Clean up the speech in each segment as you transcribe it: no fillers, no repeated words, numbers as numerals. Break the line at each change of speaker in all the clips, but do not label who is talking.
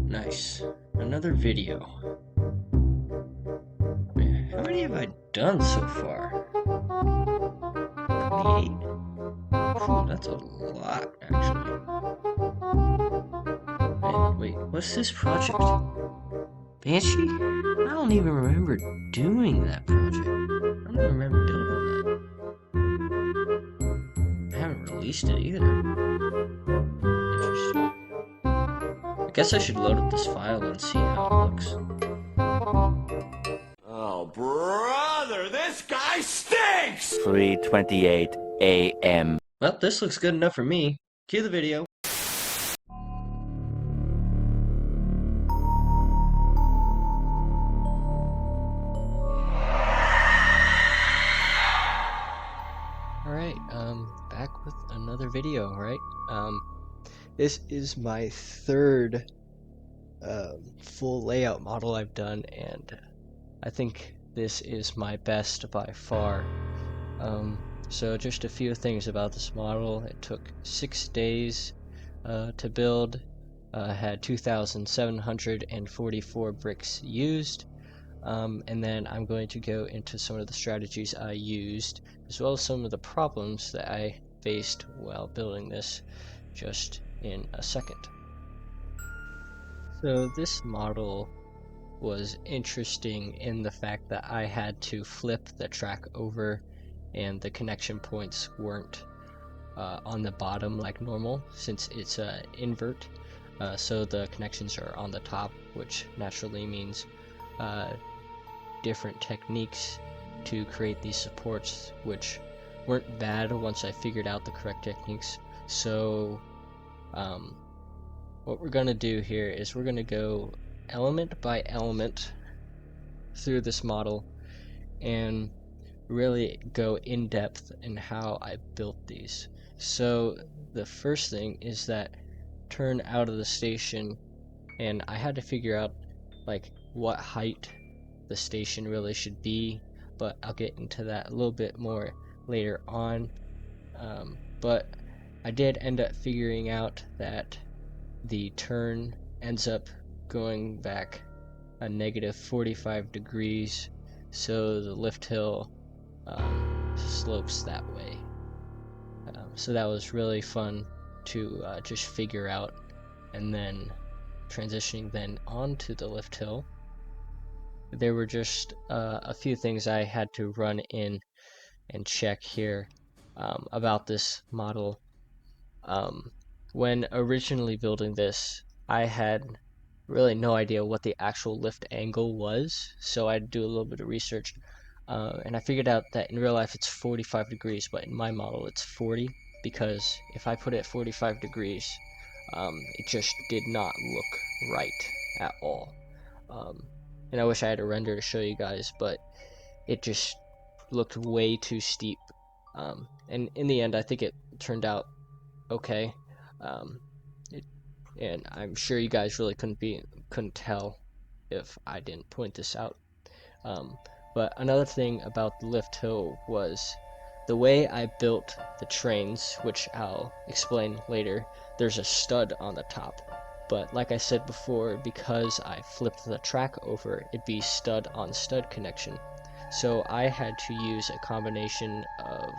Nice. Another video. Man, how many have I done so far? 28? Whew, that's a lot, actually. Man, wait, what's this project? Banshee? I don't even remember doing that project. I don't even remember building that. I haven't released it either. Interesting. I guess I should load up this file and see how it looks.
Oh, brother, this guy stinks!
3:28 a.m.
Well, this looks good enough for me. Cue the video. Alright, back with another video, right? This is my third full layout model I've done, and I think this is my best by far. So just a few things about this model. It took 6 days to build, had 2,744 bricks used, and then I'm going to go into some of the strategies I used, as well as some of the problems that I faced while building this, just in a second. So this model was interesting in the fact that I had to flip the track over and the connection points weren't on the bottom like normal, since it's an invert. So the connections are on the top, which naturally means different techniques to create these supports, which weren't bad once I figured out the correct techniques. So what we're going to do here is we're going to go element by element through this model and really go in depth in how I built these. So the first thing is that turn out of the station, and I had to figure out like what height the station really should be, but I'll get into that a little bit more later on. But I did end up figuring out that the turn ends up going back a negative 45 degrees, so the lift hill slopes that way. So that was really fun to just figure out, and then transitioning then onto the lift hill, there were just a few things I had to run in and check here about this model. When originally building this, I had really no idea what the actual lift angle was, so I had to do a little bit of research, and I figured out that in real life it's 45 degrees, but in my model it's 40, because if I put it at 45 degrees, it just did not look right at all. And I wish I had a render to show you guys, but it just looked way too steep. And in the end, I think it turned out okay. And I'm sure you guys really couldn't tell if I didn't point this out. But another thing about the lift hill was the way I built the trains, which I'll explain later. There's a stud on the top, but like I said before, because I flipped the track over, it'd be stud on stud connection. So I had to use a combination of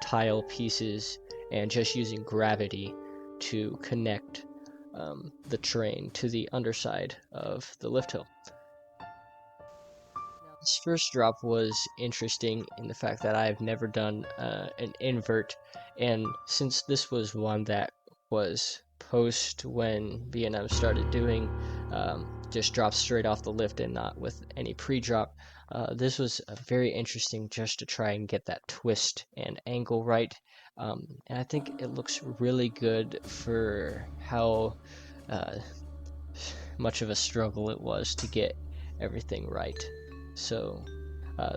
tile pieces and just using gravity to connect the train to the underside of the lift hill. Now, this first drop was interesting in the fact that I've never done an invert, and since this was one that was post when B&M started doing just drops straight off the lift and not with any pre-drop, this was very interesting just to try and get that twist and angle right. And I think it looks really good for how much of a struggle it was to get everything right. So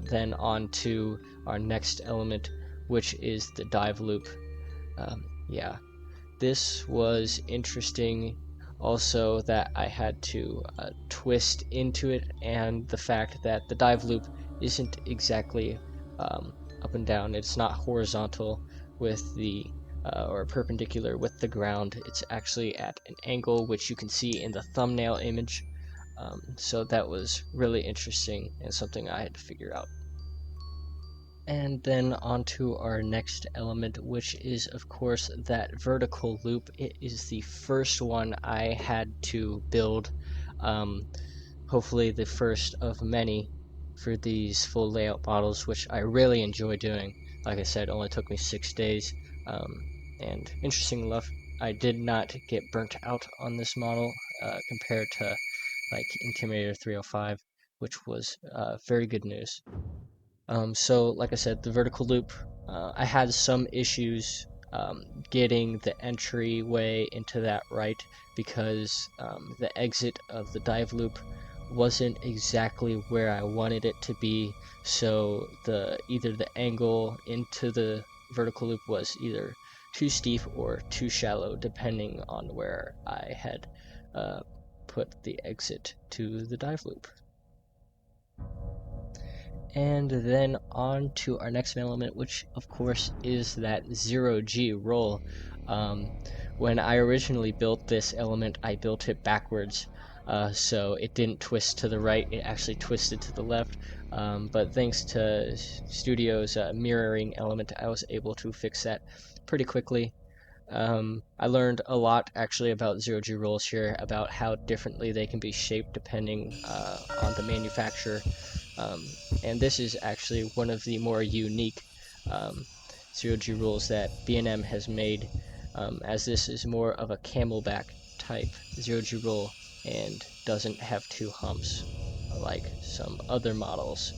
then on to our next element, which is the dive loop. Yeah, this was interesting also, that I had to twist into it, and the fact that the dive loop isn't exactly up and down. It's not horizontal with the or perpendicular with the ground. It's actually at an angle, which you can see in the thumbnail image. So that was really interesting and something I had to figure out. And then on to our next element, which is of course that vertical loop. It is the first one I had to build, hopefully the first of many for these full layout models, which I really enjoy doing. Like I said, it only took me 6 days, and interesting enough, I did not get burnt out on this model compared to like Intimidator 305, which was very good news. So like I said, the vertical loop, I had some issues getting the entryway into that right, because the exit of the dive loop wasn't exactly where I wanted it to be. So either the angle into the vertical loop was either too steep or too shallow, depending on where I had put the exit to the dive loop. And then on to our next element, which of course is that ZeroG Roll. When I originally built this element, I built it backwards, so it didn't twist to the right, it actually twisted to the left. But thanks to Studio's mirroring element, I was able to fix that pretty quickly. I learned a lot actually about ZeroG rolls here, about how differently they can be shaped depending on the manufacturer. And this is actually one of the more unique ZeroG rolls that B&M has made, as this is more of a camelback type ZeroG roll and doesn't have 2 humps like some other models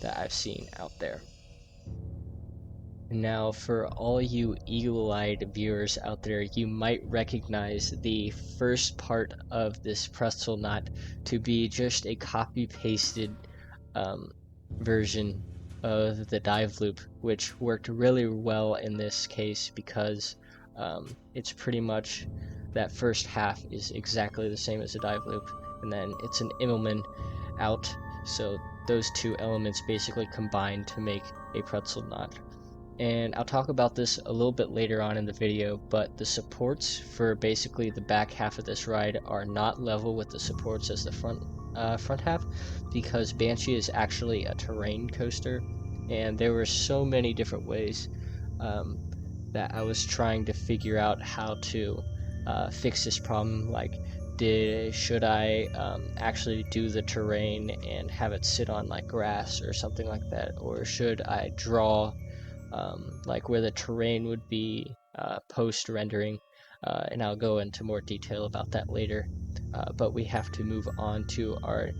that I've seen out there. Now, for all you eagle-eyed viewers out there, you might recognize the first part of this Pretzel Knot to be just a copy-pasted version of the dive loop, which worked really well in this case because it's pretty much that first half is exactly the same as the dive loop, and then it's an Immelmann out, so those 2 elements basically combine to make a Pretzel Knot. And I'll talk about this a little bit later on in the video, but the supports for basically the back half of this ride are not level with the supports as the front half, because Banshee is actually a terrain coaster, and there were so many different ways that I was trying to figure out how to fix this problem. Like, should I actually do the terrain and have it sit on like grass or something like that, or should I draw like where the terrain would be post rendering, and I'll go into more detail about that later. But we have to move on to our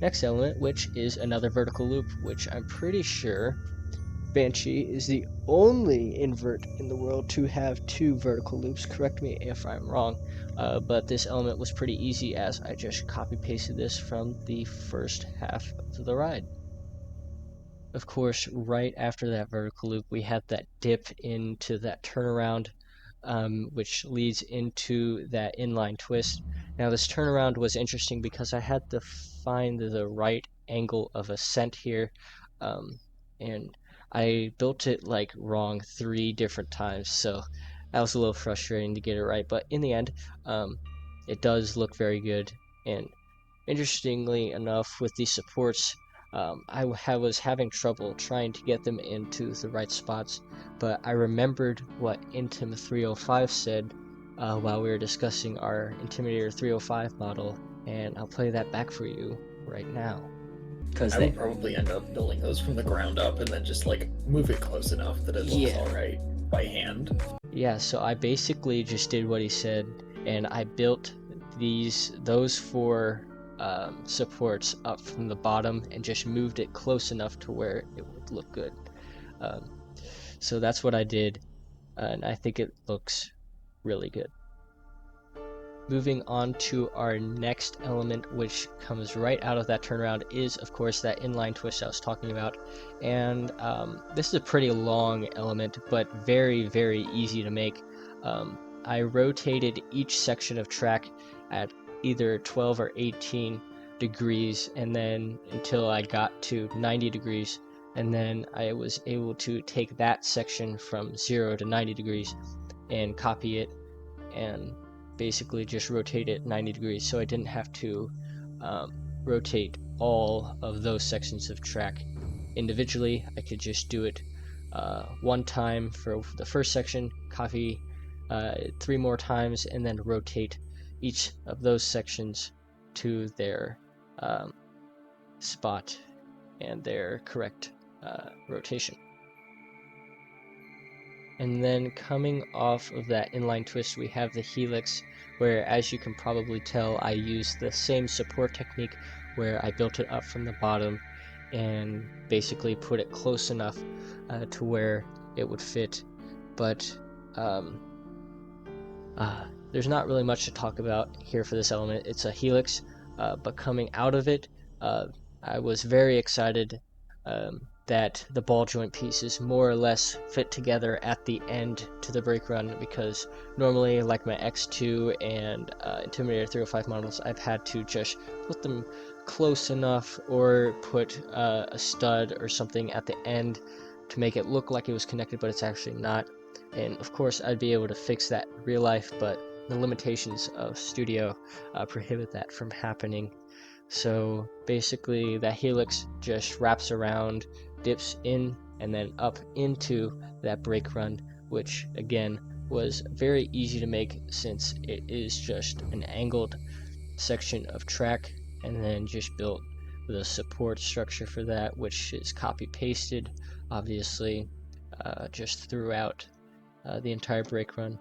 next element, which is another vertical loop, which I'm pretty sure Banshee is the only invert in the world to have 2 vertical loops. Correct me if I'm wrong, but this element was pretty easy, as I just copy pasted this from the first half of the ride. Of course, right after that vertical loop, we had that dip into that turnaround, which leads into that inline twist. Now, this turnaround was interesting because I had to find the right angle of ascent here, and I built it like wrong 3 different times, so that was a little frustrating to get it right. But in the end, it does look very good. And interestingly enough, with these supports, I was having trouble trying to get them into the right spots, but I remembered what Intim 305 said while we were discussing our Intimidator 305 model, and I'll play that back for you right now.
I would probably end up building those from the ground up and then just like move it close enough that it looks alright by hand.
Yeah, so I basically just did what he said, and I built those 4 supports up from the bottom and just moved it close enough to where it would look good. So that's what I did, and I think it looks really good. Moving on to our next element, which comes right out of that turnaround, is of course that inline twist I was talking about. And this is a pretty long element, but very, very easy to make. I rotated each section of track at either 12 or 18 degrees, and then until I got to 90 degrees, and then I was able to take that section from 0 to 90 degrees and copy it and basically just rotate it 90 degrees, so I didn't have to rotate all of those sections of track individually. I could just do it one time for the first section, copy 3 more times, and then rotate each of those sections to their spot and their correct rotation. And then coming off of that inline twist, we have the Helix, where, as you can probably tell, I used the same support technique where I built it up from the bottom and basically put it close enough to where it would fit. But there's not really much to talk about here for this element. It's a Helix, but coming out of it, I was very excited that the ball joint pieces more or less fit together at the end to the brake run, because normally, like my X2 and Intimidator 305 models, I've had to just put them close enough or put a stud or something at the end to make it look like it was connected, but it's actually not. And of course I'd be able to fix that in real life, but the limitations of studio prohibit that from happening. So basically that Helix just wraps around, dips in, and then up into that brake run, which again was very easy to make since it is just an angled section of track, and then just built the support structure for that, which is copy pasted obviously just throughout the entire brake run.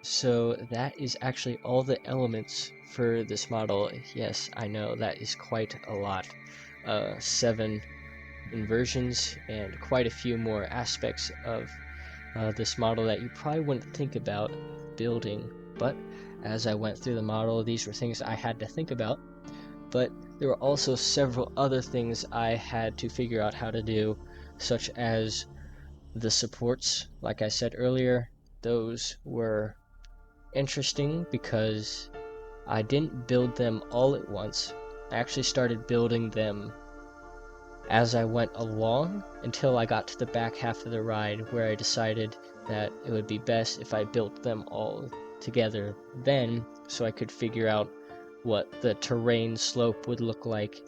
So that is actually all the elements for this model. Yes, I know that is quite a lot. 7 inversions and quite a few more aspects of this model that you probably wouldn't think about building, but as I went through the model, these were things I had to think about. But there were also several other things I had to figure out how to do, such as the supports. Like I said earlier, those were interesting because I didn't build them all at once. I actually started building them as I went along until I got to the back half of the ride, where I decided that it would be best if I built them all together then, so I could figure out what the terrain slope would look like.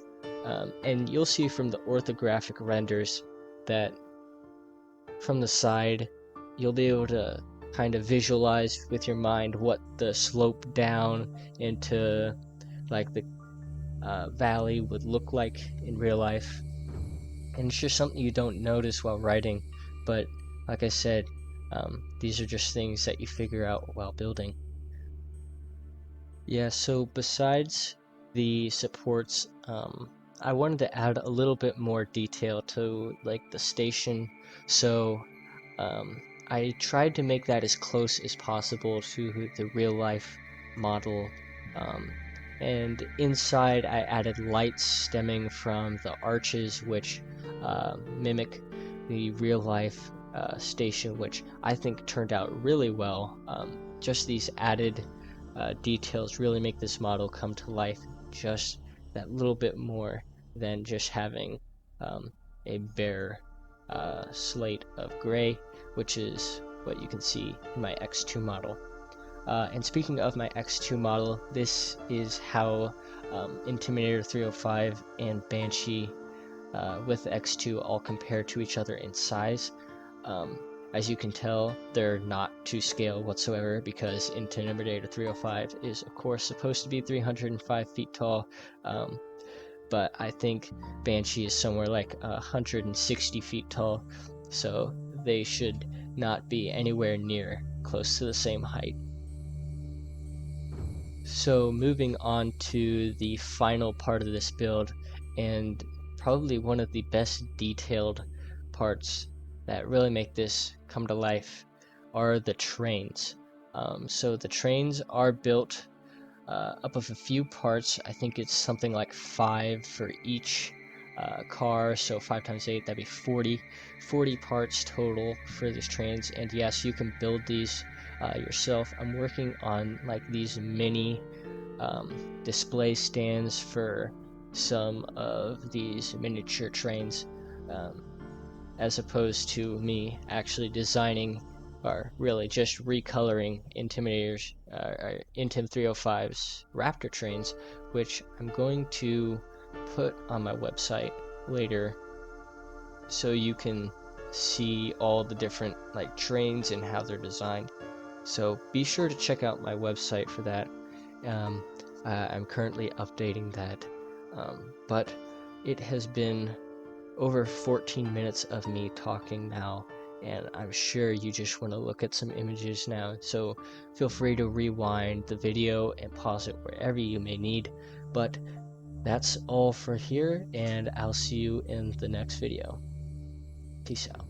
And you'll see from the orthographic renders that from the side you'll be able to kind of visualize with your mind what the slope down into like the valley would look like in real life. And it's just something you don't notice while writing, but like I said, these are just things that you figure out while building. Yeah, so besides the supports, I wanted to add a little bit more detail to like the station, so I tried to make that as close as possible to the real life model, and inside I added lights stemming from the arches, which mimic the real life station, which I think turned out really well. Just these added details really make this model come to life just that little bit more than just having a bare slate of gray, which is what you can see in my X2 model. And speaking of my X2 model, this is how Intimidator 305 and Banshee with X2 all compare to each other in size. As you can tell, they're not to scale whatsoever, because Intimidator 305 is of course supposed to be 305 feet tall, but I think Banshee is somewhere like 160 feet tall, so they should not be anywhere near close to the same height. So moving on to the final part of this build, and probably one of the best detailed parts that really make this come to life, are the trains. So the trains are built up of a few parts. I think it's something like 5 for each car, so 5 times 8, that'd be 40 parts total for these trains. And yes, you can build these yourself. I'm working on like these mini display stands for some of these miniature trains, as opposed to me actually designing, or really just recoloring Intimidators, Intim 305's Raptor trains, which I'm going to put on my website later, so you can see all the different like trains and how they're designed. So be sure to check out my website for that. I'm currently updating that, but it has been over 14 minutes of me talking now, and I'm sure you just want to look at some images now, so feel free to rewind the video and pause it wherever you may need. But that's all for here, and I'll see you in the next video. Peace out.